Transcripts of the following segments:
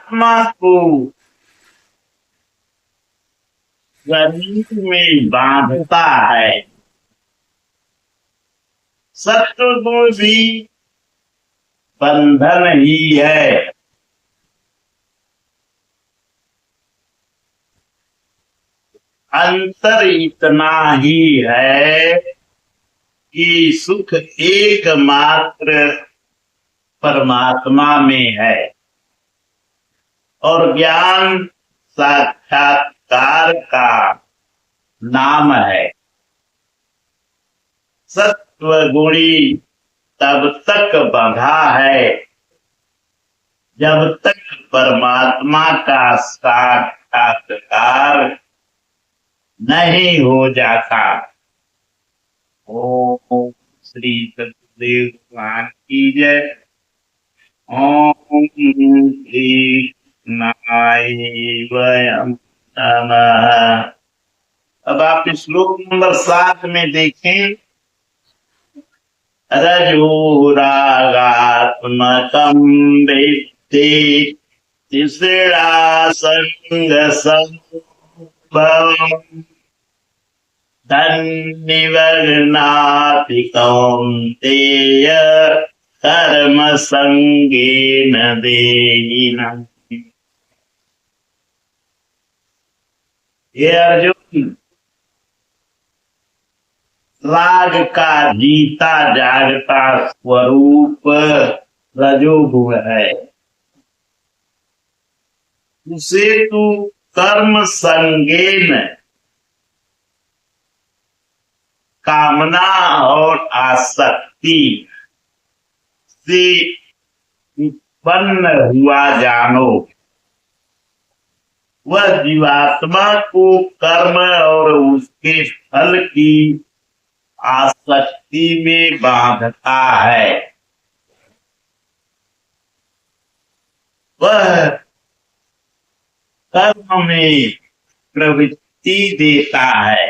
आत्मा को शरीर में बांधता है। सत्व गुण भी बंधन ही है। अंतर इतना ही है कि सुख एकमात्र परमात्मा में है और ज्ञान साक्षात्कार का नाम है। सत्व गुणी तब तक बंधा है जब तक परमात्मा का साक्षात्कार नहीं हो जाता। ओम श्री सतगुरुदेव भगवान की जय। ओम श्री कृष्णाय नमः। अब आप श्लोक नंबर 7 में देखें। रजो रागात्मकं विद्धि तिसरा संग संभवम् तन्निवर्णाति कौन्तेय कर्म संगेन देहिनम्। ये अर्जुन, राग का जीता जागता स्वरूप रजोगुण है। उसे तू कर्म संगेन, कामना और आसक्ति से उत्पन्न हुआ जानो। वह जीवात्मा को कर्म और उसके फल की आसक्ति में बांधता है। वह कर्म में प्रवृत्ति देता है।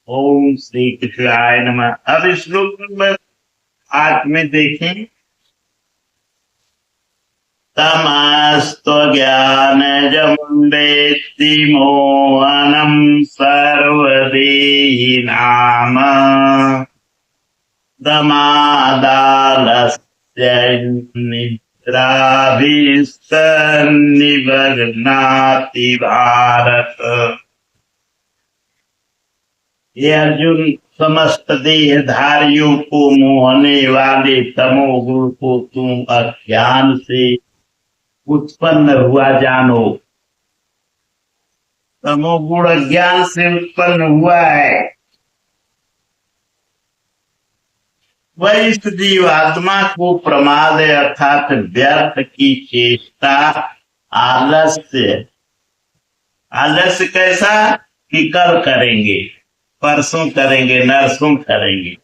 ओम श्री कृष्णाय नमः। अब श्लोक नंबर 8 में देखें। तमस्त्वज्ञानजं वेत्ति मोहनं सर्वदेहिनां प्रमादालस्य निद्राभिस्तन्निबध्नाति भारत। ये अर्जुन, समस्त देहधारियों को मोहने वाले तमोगुण को तुम अज्ञान से उत्पन्न हुआ जानो। तमोगुण अज्ञान से उत्पन्न हुआ है। वह इस जीवात्मा को प्रमाद अर्थात व्यर्थ की चेष्टा, आलस्य। आलस्य कैसा कि कल करेंगे, परसों करेंगे, नरसों करेंगे,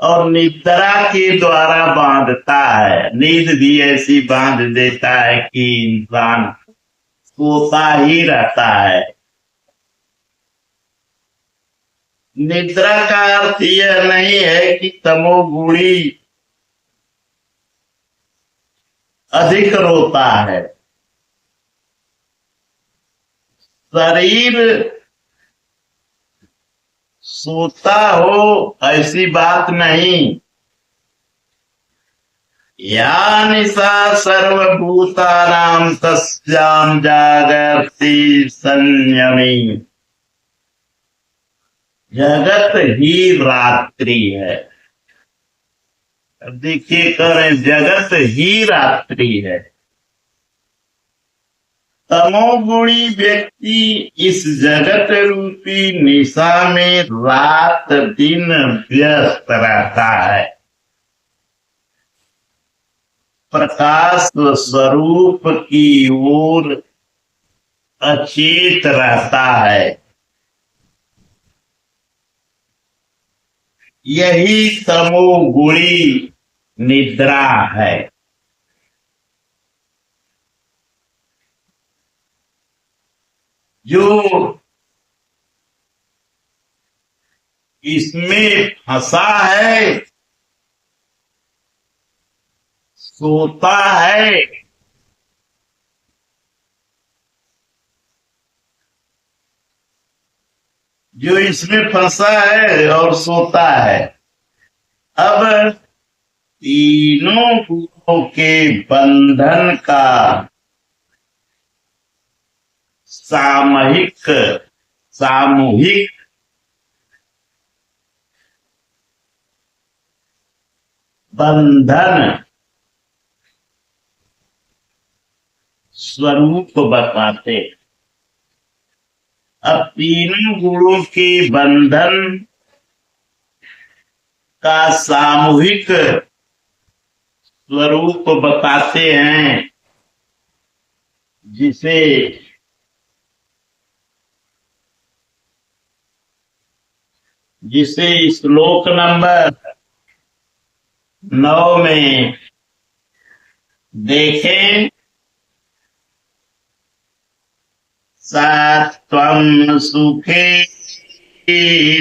और निद्रा के द्वारा बांधता है। नींद भी ऐसी बांध देता है कि इंसान सोता ही रहता है। निद्रा का अर्थ यह नहीं है कि तमोगुणी अधिक रोता है। शरीर सोता हो ऐसी बात नहीं। या निशा सर्वभूतानां तस्यां जागर्ति संयमी। जगत ही रात्रि है। अब देखिए, करें, जगत ही रात्रि है। तमोगुणी व्यक्ति इस जगत रूपी निशा में रात दिन व्यस्त रहता है। प्रकाश स्वरूप की ओर अचेत रहता है। यही तमोगुणी निद्रा है। जो इसमें फंसा है सोता है, जो इसमें फंसा है और सोता है। अब तीनों गुणों के बंधन का सामूहिक सामूहिक बंधन स्वरूप बताते। अब तीनों गुणों के बंधन का सामूहिक स्वरूप बताते हैं, जिसे जिसे श्लोक नंबर 9 में देखें। सत्वं सुखे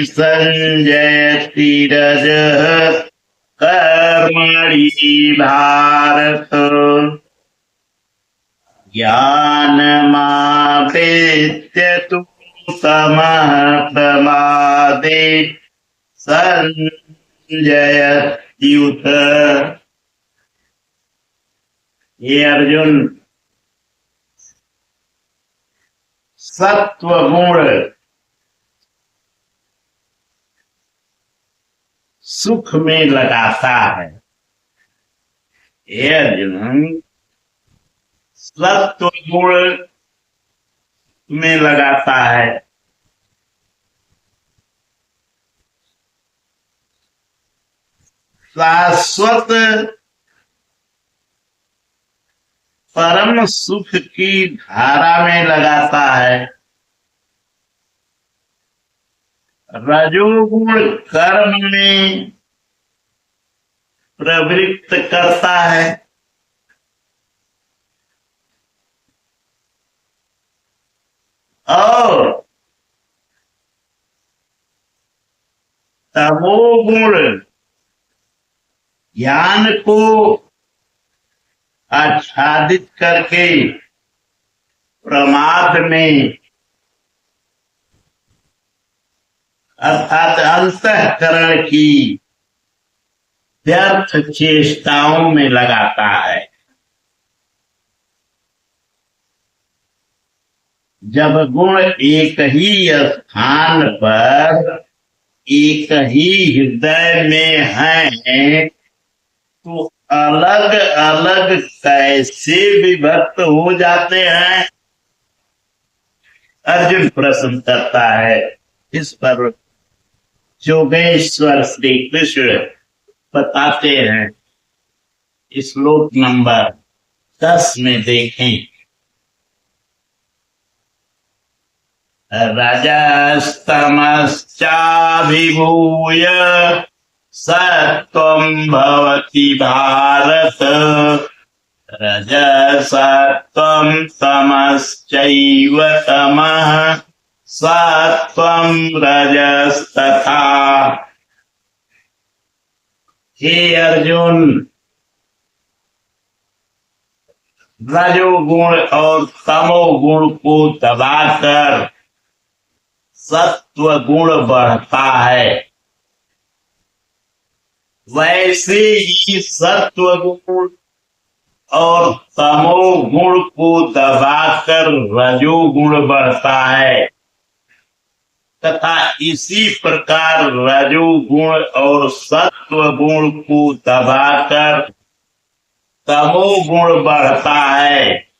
संजयति रजः कर्मणि भारत ज्ञानमावृत्य तु तमः प्रमादे संजयत्युत। ये अर्जुन, सत्व गुण सुख में लगाता है। ये अर्जुन, सत्व गुण में लगाता है। शाश्वत परम सुख की धारा में लगाता है। रजोगुण कर्म में प्रवृत्त करता है। और तमोगुण ज्ञान को आच्छादित करके प्रमाद में अर्थात अंतःकरण की व्यर्थ चेष्टाओं में लगाता है। जब गुण एक ही स्थान पर एक ही हृदय में हैं, तो अलग अलग कैसे विभक्त हो जाते हैं? अर्जुन प्रश्न करता है। इस पर योगेश्वर श्री कृष्ण बताते हैं। श्लोक नंबर 10 में देखें। रजस्तमश्चाभिभूय सत्वं भवति भारत रजसत्वं तमश्चैव तमः सत्वं रजस्तथा। हे अर्जुन, रजोगुण और तमोगुण को दबाकर सत्व गुण बढ़ता है। वैसे ही सत्व गुण और तमोगुण को दबाकर रजोगुण बढ़ता है, तथा इसी प्रकार रजोगुण और सत्व गुण को दबाकर तमोगुण बढ़ता है।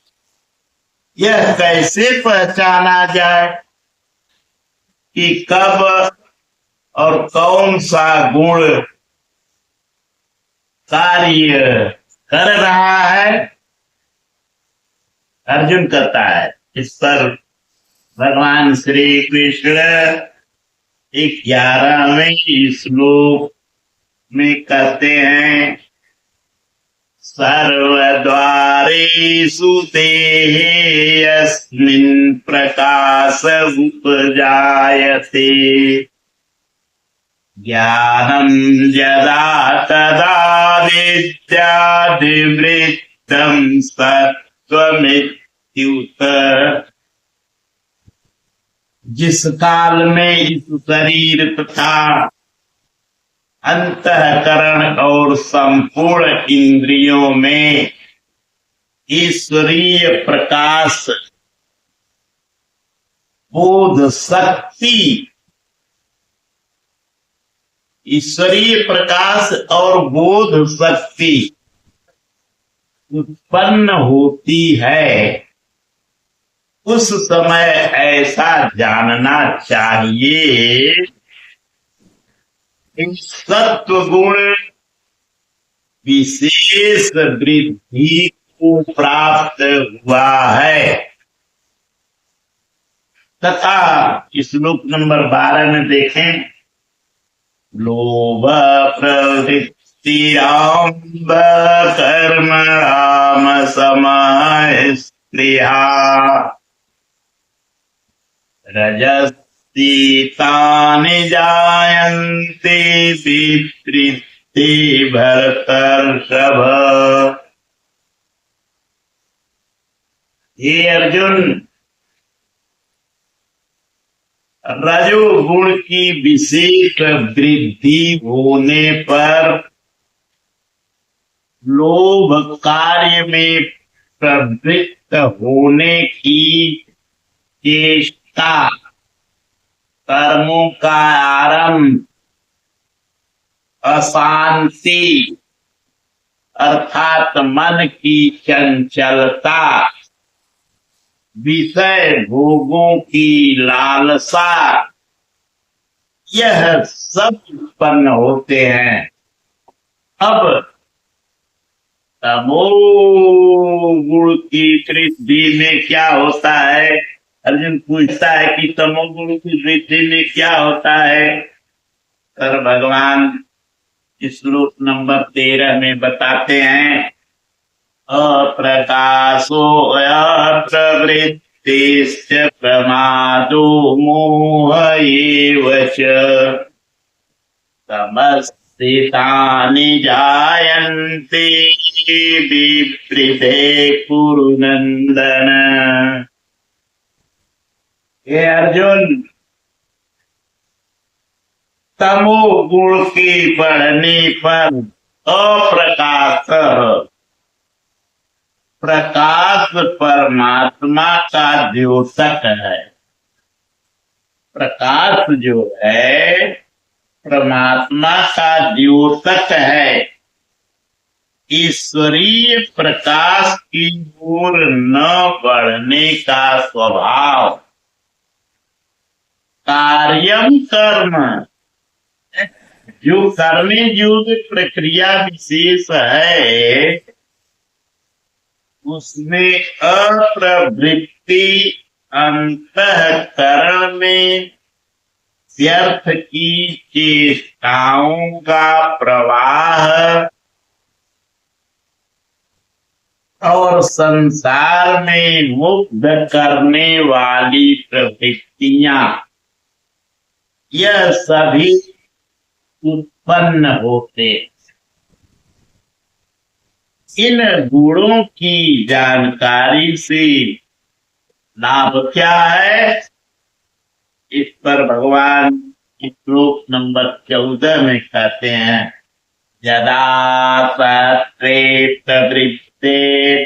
यह कैसे पहचाना जाए कि कब और कौन सा गुण कार्य कर रहा है? अर्जुन कहता है। इस पर भगवान श्री कृष्ण 11वें श्लोक में कहते हैं, सर्वद्वारेषु देहे यस्मिन् प्रकाश उपजायते ज्ञानं यदा तदा विद्याधिवृत्तं सत्त्वमित्युत। जिस काल में इस शरीर तथा अंतःकरण और संपूर्ण इंद्रियों में ईश्वरीय प्रकाश बोध शक्ति, ईश्वरीय प्रकाश और बोध शक्ति उत्पन्न होती है, उस समय ऐसा जानना चाहिए सत्व गुण विशेष वृद्धि को प्राप्त हुआ है। तथा श्लोक नंबर 12 में देखें, लोभ प्रवृत्तिराम्ब कर्मणाम समाः स्पृहा रजस्तीतानि जायन्ते विवृद्धि भरतर्षभ। हे अर्जुन, रजोगुण की विशेष वृद्धि होने पर लोभ कार्य में प्रवृत्त होने की चेष्टा, कर्मों का आरंभ, अशांति अर्थात मन की चंचलता, विषय भोगों की लालसा, यह सब उत्पन्न होते हैं। अब तमोगुण की वृद्धि में क्या होता है? अर्जुन पूछता है कि तमोगुण की वृद्धि में क्या होता है? तर भगवान श्लोक नंबर 13 में बताते हैं, अप्रकाशो अप्रवृत्तिश्च प्रमादो मोह एव च तमस्थितानि जायन्ते विवृते कुरु नन्दन। हे अर्जुन, तमोगुण के बढ़ने पर अप्रकाश, प्रकाश परमात्मा का द्योतक है। प्रकाश जो है परमात्मा का द्योतक है। ईश्वरीय प्रकाश की ओर न बढ़ने का स्वभाव, कार्यम कर्म, जो करने योग्य प्रक्रिया विशेष है उसमें अप्रवृत्ति, अंतःकरण में व्यर्थ की चेष्टाओं का प्रवाह और संसार में मुग्ध करने वाली प्रवृत्तियां, यह सभी उत्पन्न होते। इन गुणों की जानकारी से लाभ क्या है? इस पर भगवान श्लोक नंबर 14 में कहते हैं, यदा सत्त्वे प्रवृत्ते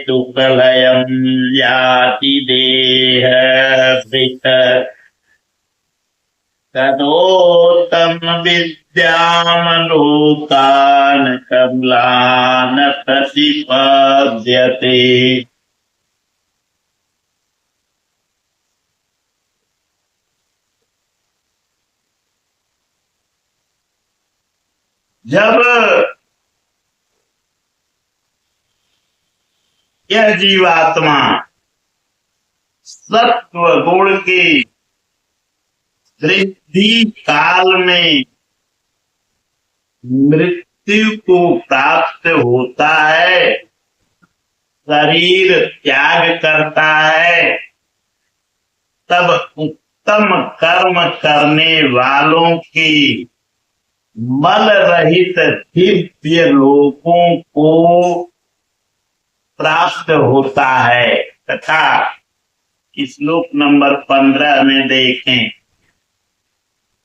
तु प्रलयं याति देहभृत् तदोत्तम विद्यामलोकान् कमलान् प्रतिपद्यते। जब यह जीवात्मा सत्व गुण के वृद्धि काल में मृत्यु को प्राप्त होता है, शरीर त्याग करता है, तब उत्तम कर्म करने वालों की मल रहित दिव्य लोकों को प्राप्त होता है। तथा श्लोक नंबर 15 में देखें,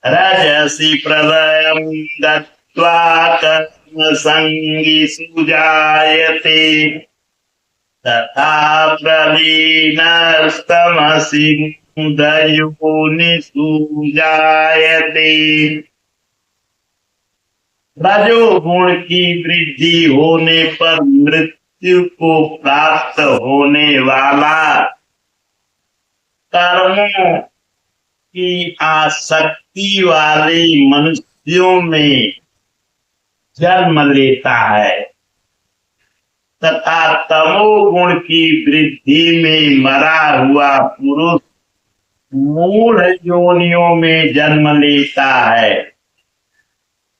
रजसि प्रलयं गत्वा कर्म संगी सुजायते तथा प्रलीनस्तमसि मूढयोनिषु जायते। रजोगुण की वृद्धि होने पर मृत्यु को प्राप्त होने वाला कर्मों की आसक्ति वाले मनुष्यों में जन्म लेता है तथा तमोगुण की वृद्धि में मरा हुआ पुरुष मूढ़ योनियों में जन्म लेता है,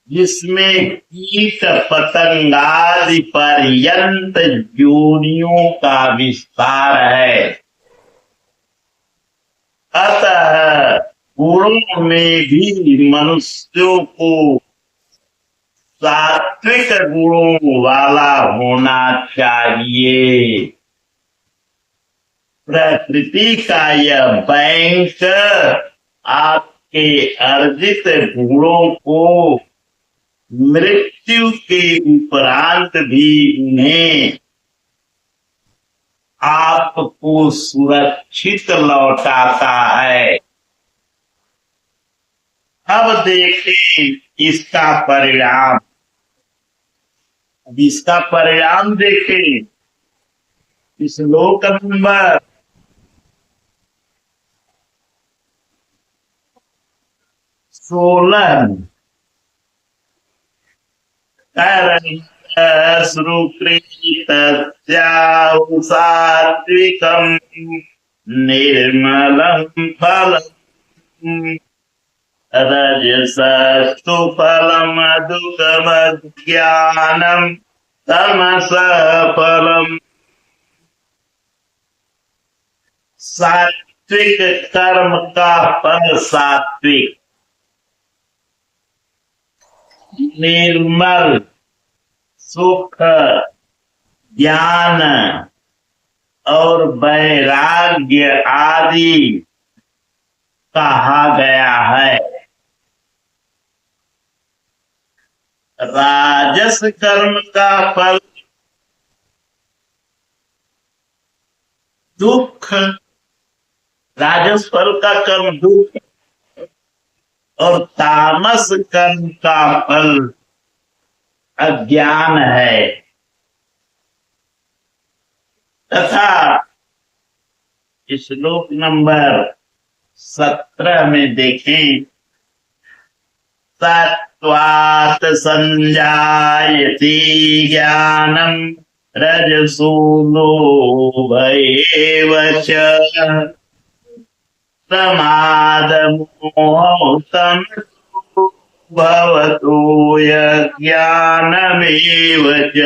जिसमें कीट पतंगादि पर्यंत योनियों का विस्तार है। अतः गुणों में भी मनुष्यों को सात्विक गुणों वाला होना चाहिए। प्रकृति का यह बैंक आपके अर्जित गुणों को मृत्यु के उपरांत भी उन्हें आपको सुरक्षित लौटाता है। अब देखें इसका परिणाम। अब इसका परिणाम देखें श्लोक नंबर 16 सात्विकं निर्मलं फलम् रजसस्तु फलम् दुःखमज्ञानम् तमसः फलम्। सात्विक कर्म का फल सात्विक, निर्मल, सुख, ज्ञान और वैराग्य आदि कहा गया है। राजस कर्म का फल दुख, राजस फल का कर्म दुख और तामस कर्म का फल अज्ञान है। तथा श्लोक नंबर 17 में देखें, सत्वात् संजायते ज्ञानम् रजसो लोभ एव च प्रमादमोहं भवतो यज्ञानमेव च।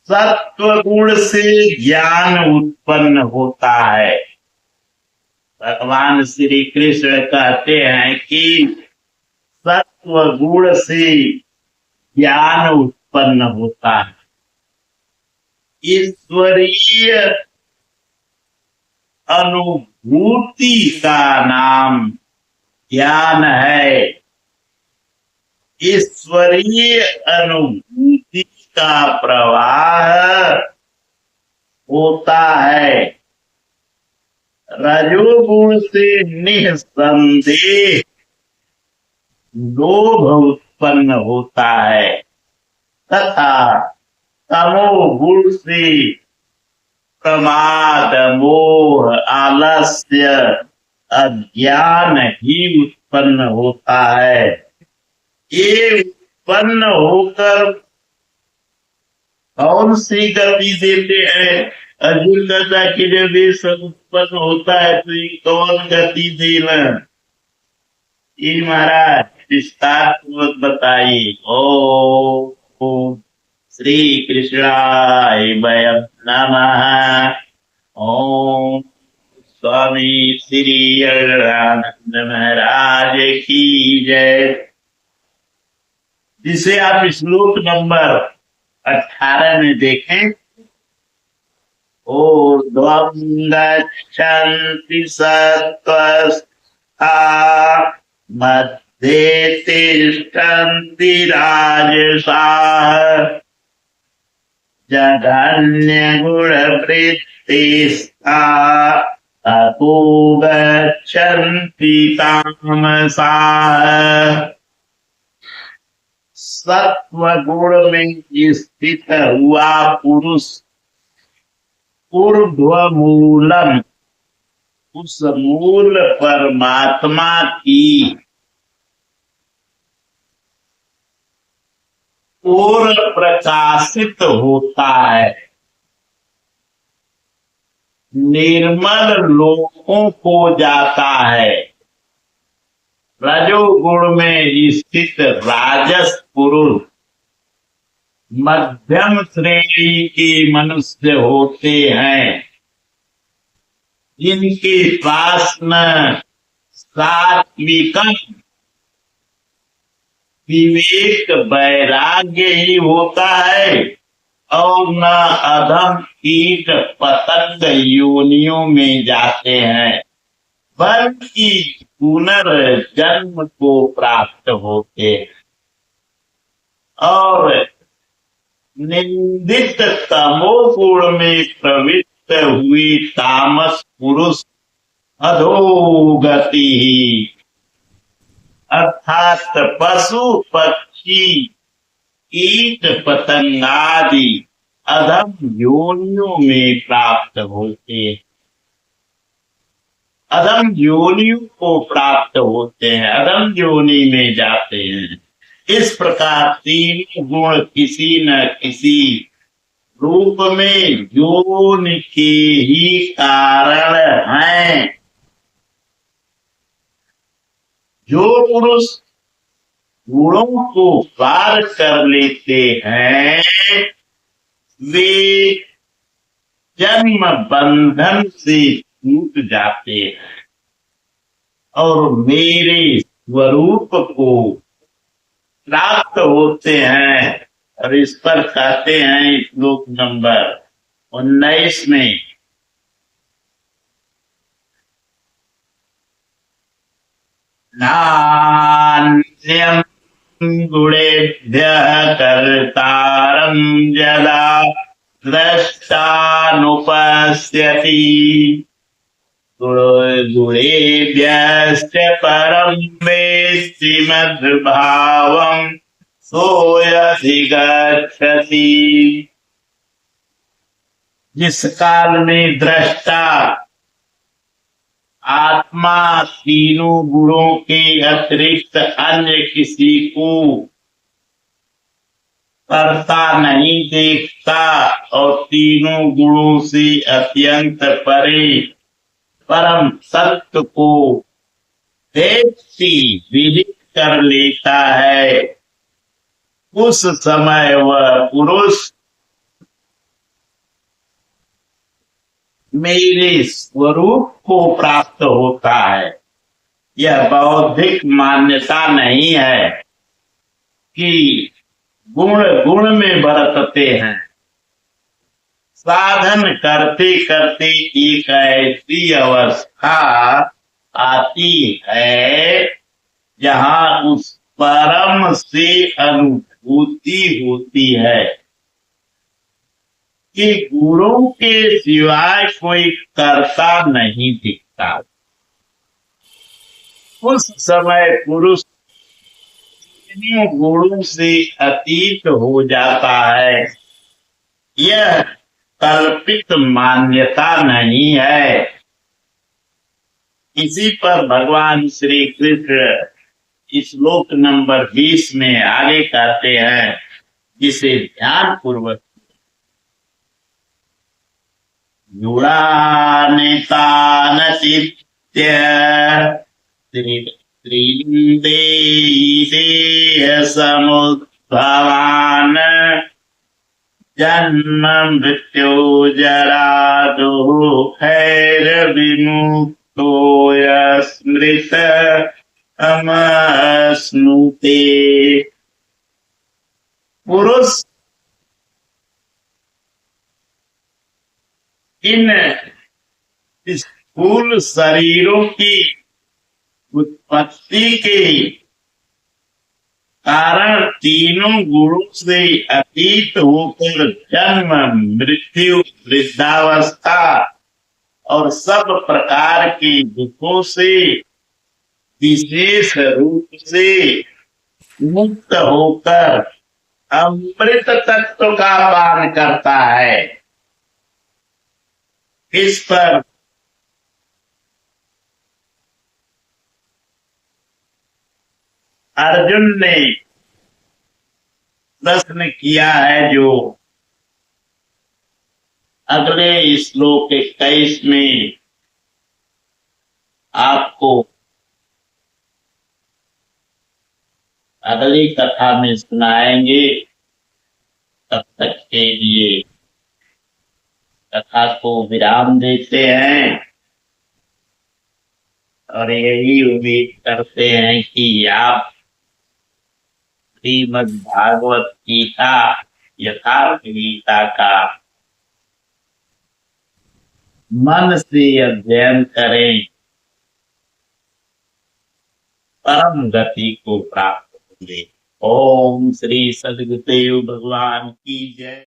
सत्व गुण से ज्ञान उत्पन्न होता है। भगवान श्री कृष्ण कहते हैं कि सत्व गुण से ज्ञान उत्पन्न होता है। ईश्वरीय अनुभूति का नाम ज्ञान है। ईश्वरीय अनुभूति का प्रवाह होता है। रजोगुण से निःसंदेह लोभ उत्पन्न होता है तथा तमोगुण से प्रमाद, मोह, आलस्य, अज्ञान ही उत्पन्न होता है। ये उत्पन्न होकर कौन सी गति देते हैं? अर्जुन कहता कि जब ये सब उत्पन्न होता है तो ये कौन गति देना? ये महाराज विस्तार पूर्वक बताइए। ओम श्री कृष्णाय वयं नमः। ओम स्वामी श्री अगजानंद महाराज की जय। जिसे आप श्लोक नंबर 18 में देखें, ऊर्ध्वं गच्छन्ति सत्त्वस्था मध्ये तिष्ठन्ति राजसाः जघन्यगुणवृत्तिस्था ततो गच्छन्ति तामसाः। सत्व गुण में स्थित हुआ पुरुष ऊर्ध्व मूलम, उस मूल परमात्मा की ओर प्रकाशित होता है। निर्मल लोकों को जाता है। रजोगुण में स्थित राजस पुरुष मध्यम श्रेणी के मनुष्य होते हैं, जिनके पास न सात्विक विवेक वैराग्य ही होता है और न अधम कीट पतंग योनियों में जाते हैं, बल्कि पुनर्जन्म को प्राप्त होते हैं। और निंदित तमोगुण में प्रवृत्त हुए तामस पुरुष अधोगति ही, अर्थात पशु पक्षी कीट पतंगादि अधम योनियों में प्राप्त होते हैं, अधम योनियों को प्राप्त होते हैं, अधम योनि में जाते हैं। इस प्रकार तीन गुण किसी न किसी रूप में योनि के ही कारण हैं। जो पुरुष गुणों को पार कर लेते हैं, वे जन्म बंधन से छूट जाते हैं और मेरे स्वरूप को प्राप्त होते हैं। और इस पर कहते हैं श्लोक नंबर 19 में, नान्यं गुणेभ्यः कर्तारं यदा द्रष्टानुपश्यति गुणेभ्यश्च परं वेत्ति मद्भावं सोऽधिगच्छति। जिस काल में दृष्टा आत्मा तीनों गुणों के अतिरिक्त अन्य किसी को करता नहीं देखता और तीनों गुणों से अत्यंत परे परम सत्य को विदित कर लेता है, उस समय वह पुरुष मेरे स्वरूप को प्राप्त होता है। यह बौद्धिक मान्यता नहीं है कि गुण गुण में बरतते हैं। साधन करते करते एक ऐसी अवस्था आती है जहाँ उस परम से अनुभूति होती है कि गुणों के सिवाय कोई कर्ता नहीं दिखता। उस समय पुरुष इन्हीं गुणों से अतीत हो जाता है। यह कल्पित मान्यता नहीं है। इसी पर भगवान श्री कृष्ण श्लोक नंबर 20 में आगे कहते हैं, जिसे ध्यान पूर्वक युणानितान चित्य त्रिलिंदेहि देह समुद्भवान् जन्म मृत्यु जरा दुःखैर विमुक्तो स्मृत अमश्नुते। पुरुष इन स्थूल शरीरों की उत्पत्ति के कारण तीनों गुणों से अतीत होकर जन्म मृत्यु वृद्धावस्था और सब प्रकार के दुखों से विशेष रूप से मुक्त होकर अमृत तत्व का पान करता है। इस पर अर्जुन ने प्रश्न किया है, जो अगले श्लोक 21 में आपको अगली कथा में सुनाएंगे। तब तक के लिए कथा को विराम देते हैं और यही उम्मीद करते हैं कि आप श्रीमद् भागवत गीता यथार्थ गीता का मन से अध्ययन करें, परम गति को प्राप्त होंगे। ओम श्री सद्गुरुदेव भगवान की जय।